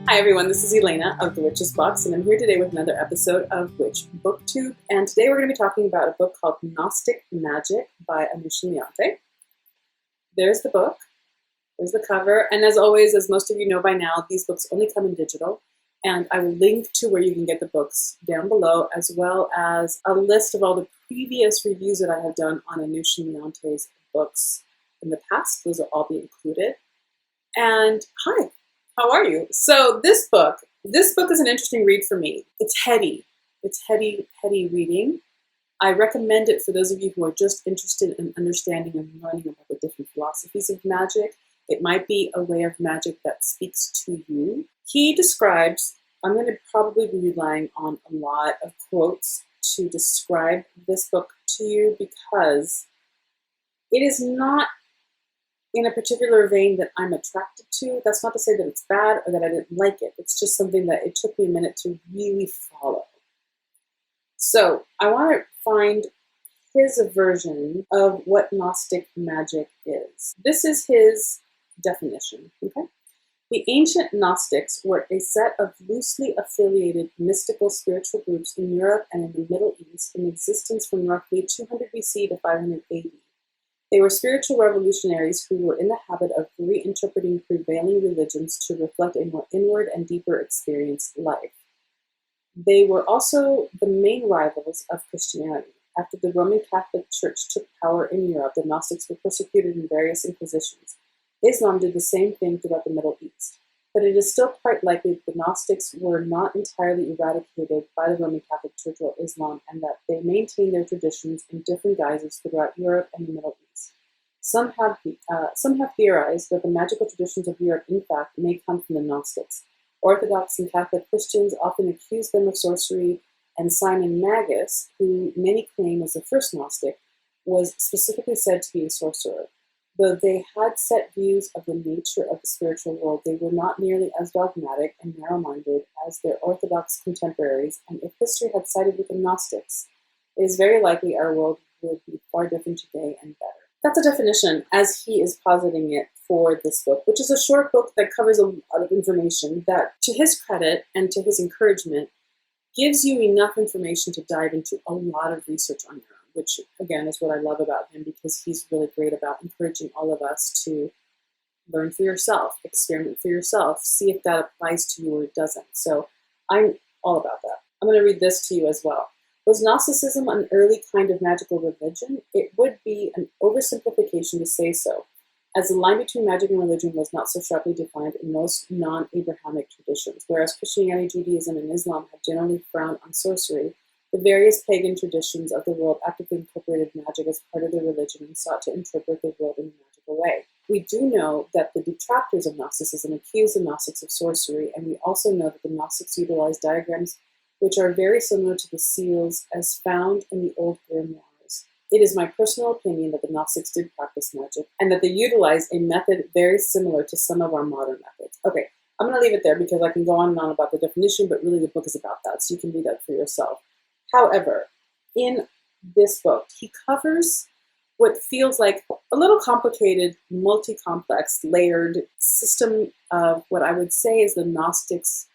Hi everyone, this is Elena of the Witches Box, and I'm here today with another episode of Witch BookTube. And today we're going to be talking about a book called Gnostic Magick by Anousen Leonte. There's the book, there's the cover, and as always, as most of you know by now, these books only come in digital. And I will link to where you can get the books down below, as well as a list of all the previous reviews that I have done on Anousen Leonte's books in the past. Those will all be included. And hi! How are you? So this book is an interesting read for me. It's heady. It's heady reading. I recommend it for those of you who are just interested in understanding and learning about the different philosophies of magic. It might be a way of magic that speaks to you. He describes, I'm going to probably be relying on a lot of quotes to describe this book to you because it is not in a particular vein that I'm attracted to. That's not to say that it's bad or that I didn't like it. It's just something that it took me a minute to really follow. So I want to find his version of what Gnostic magic is. This is his definition, okay? The ancient Gnostics were a set of loosely affiliated mystical spiritual groups in Europe and in the Middle East in existence from roughly 200 BC to 500 AD. They were spiritual revolutionaries who were in the habit of reinterpreting prevailing religions to reflect a more inward and deeper experienced life. They were also the main rivals of Christianity. After the Roman Catholic Church took power in Europe, the Gnostics were persecuted in various inquisitions. Islam did the same thing throughout the Middle East. But it is still quite likely that the Gnostics were not entirely eradicated by the Roman Catholic Church or Islam, and that they maintained their traditions in different guises throughout Europe and the Middle East. Some have theorized that the magical traditions of Europe, in fact, may come from the Gnostics. Orthodox and Catholic Christians often accuse them of sorcery, and Simon Magus, who many claim was the first Gnostic, was specifically said to be a sorcerer. Though they had set views of the nature of the spiritual world, they were not nearly as dogmatic and narrow-minded as their Orthodox contemporaries, and if history had sided with the Gnostics, it is very likely our world would be far different today and better. That's a definition, as he is positing it for this book, which is a short book that covers a lot of information that, to his credit and to his encouragement, gives you enough information to dive into a lot of research on your own, which, again, is what I love about him, because he's really great about encouraging all of us to learn for yourself, experiment for yourself, see if that applies to you or it doesn't. So I'm all about that. I'm going to read this to you as well. Was Gnosticism an early kind of magical religion? It would be an oversimplification to say so, as the line between magic and religion was not so sharply defined in most non-Abrahamic traditions. Whereas Christianity, Judaism, and Islam have generally frowned on sorcery, the various pagan traditions of the world actively incorporated magic as part of their religion and sought to interpret the world in a magical way. We do know that the detractors of Gnosticism accuse the Gnostics of sorcery, and we also know that the Gnostics utilized diagrams which are very similar to the seals as found in the old grimoires. It is my personal opinion that the Gnostics did practice magic, and that they utilized a method very similar to some of our modern methods. Okay, I'm going to leave it there because I can go on and on about the definition, but really the book is about that, so you can read that for yourself. However, in this book, he covers what feels like a little complicated, multi-complex, layered system of what I would say is the Gnostics'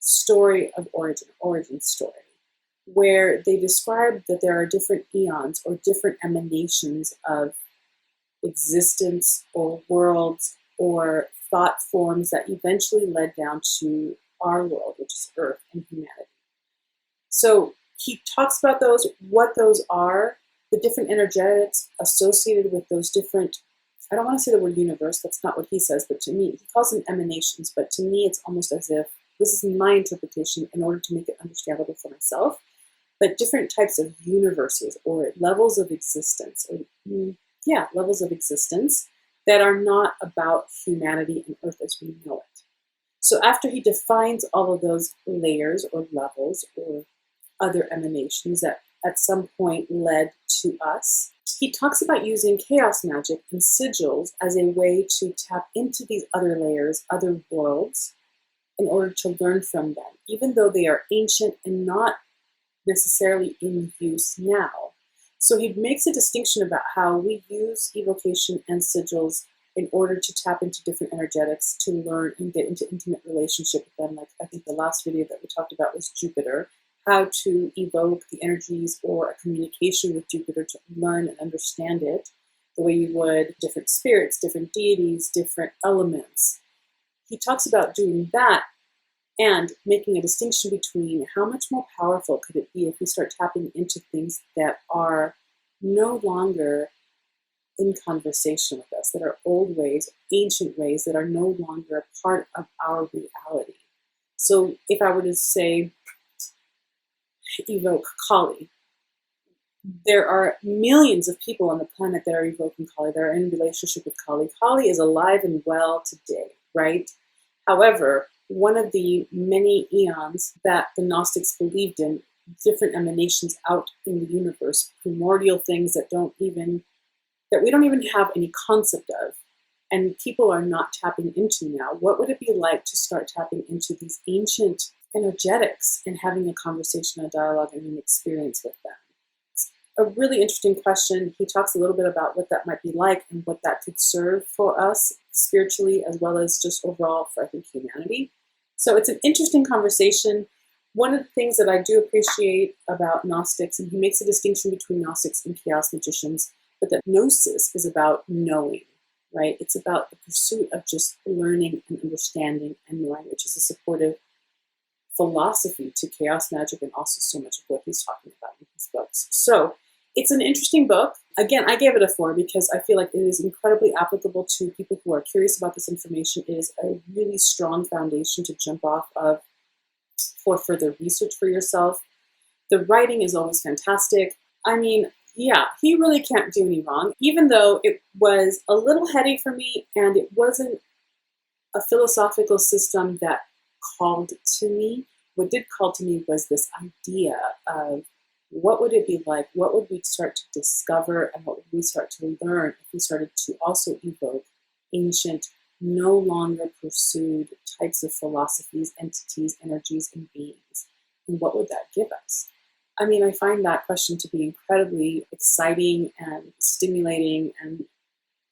story of origin story, where they describe that there are different eons or different emanations of existence or worlds or thought forms that eventually led down to our world, which is Earth and humanity. So he talks about those, what those are, the different energetics associated with those different, I don't want to say the word universe, that's not what he says, but to me, he calls them emanations, but to me it's almost as if, this is my interpretation in order to make it understandable for myself, but different types of universes or levels of existence, levels of existence that are not about humanity and Earth as we know it. So after he defines all of those layers or levels or other emanations that at some point led to us, he talks about using chaos magic and sigils as a way to tap into these other layers, other worlds, in order to learn from them, even though they are ancient and not necessarily in use now. So he makes a distinction about how we use evocation and sigils in order to tap into different energetics, to learn and get into intimate relationship with them. Like I think the last video that we talked about was Jupiter, how to evoke the energies or a communication with Jupiter to learn and understand it the way you would different spirits, different deities, different elements. He talks about doing that and making a distinction between how much more powerful could it be if we start tapping into things that are no longer in conversation with us, that are old ways, ancient ways that are no longer a part of our reality. So if I were to say, evoke Kali, there are millions of people on the planet that are evoking Kali, that are in relationship with Kali. Kali is alive and well today, right? However, one of the many eons that the Gnostics believed in, different emanations out in the universe, primordial things that we don't even have any concept of, and people are not tapping into now. What would it be like to start tapping into these ancient energetics and having a conversation, a dialogue, and an experience with them? It's a really interesting question. He talks a little bit about what that might be like and what that could serve for us spiritually, as well as just overall for, I think, humanity. So it's an interesting conversation. One of the things that I do appreciate about Gnostics, and he makes a distinction between Gnostics and chaos magicians, but that Gnosis is about knowing, right? It's about the pursuit of just learning and understanding and knowing, which is a supportive philosophy to chaos magic and also so much of what he's talking about in his books. So it's an interesting book. Again, I gave it a 4 because I feel like it is incredibly applicable to people who are curious about this information. It is a really strong foundation to jump off of for further research for yourself. The writing is always fantastic. I mean, yeah, he really can't do any wrong, even though it was a little heady for me and it wasn't a philosophical system that called to me. What did call to me was this idea of what would it be like, what would we start to discover, and what would we start to learn if we started to also evoke ancient, no longer pursued types of philosophies, entities, energies, and beings. And what would that give us? I mean, I find that question to be incredibly exciting and stimulating. And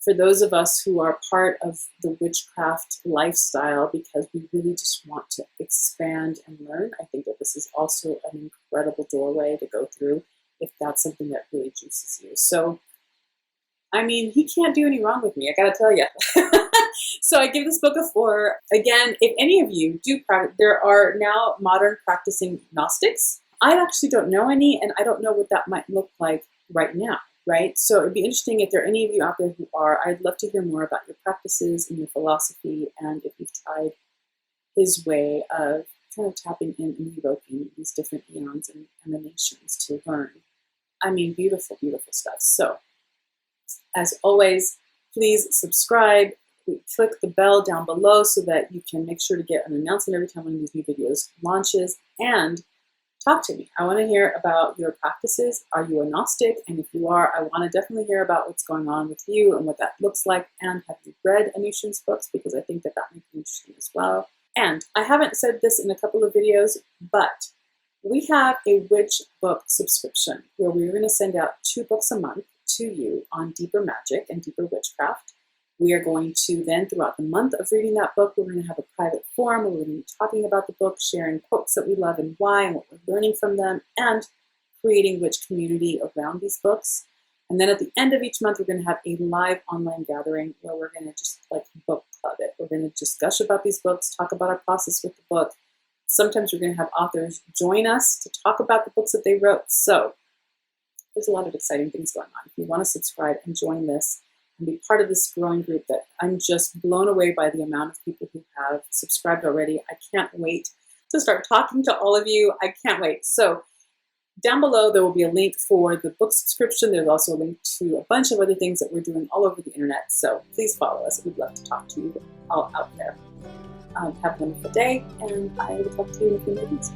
for those of us who are part of the witchcraft lifestyle, because we really just want to expand and learn, I think that this is also an incredible doorway to go through if that's something that really juices you. So, I mean, he can't do any wrong with me, I gotta tell you. So I give this book a 4. Again, if any of you do practice, there are now modern practicing Gnostics. I actually don't know any, and I don't know what that might look like right now, right? So it'd be interesting if there are any of you out there who are. I'd love to hear more about your practices and your philosophy, and if you've tried his way of kind of tapping in and evoking these different eons and emanations to learn. I mean, beautiful, beautiful stuff. So, as always, please subscribe. Click the bell down below so that you can make sure to get an announcement every time one of these new videos launches, and talk to me. I want to hear about your practices. Are you a Gnostic? And if you are, I want to definitely hear about what's going on with you and what that looks like. And have you read Anousen's books? Because I think that might be interesting as well. And I haven't said this in a couple of videos, but we have a witch book subscription where we're going to send out 2 books a month to you on deeper magic and deeper witchcraft. We are going to then, throughout the month of reading that book, we're going to have a private forum where we're going to be talking about the book, sharing quotes that we love and why, and what we're learning from them, and creating witch community around these books. And then at the end of each month, we're going to have a live online gathering where we're going to just like book club it. We're going to just gush about these books, talk about our process with the book. Sometimes we're going to have authors join us to talk about the books that they wrote. So there's a lot of exciting things going on. If you want to subscribe and join this, and be part of this growing group that I'm just blown away by the amount of people who have subscribed already. I can't wait to start talking to all of you. I can't wait. So down below, there will be a link for the book subscription. There's also a link to a bunch of other things that we're doing all over the internet. So please follow us. We'd love to talk to you all out there. Have a wonderful day, and I will talk to you in a few minutes.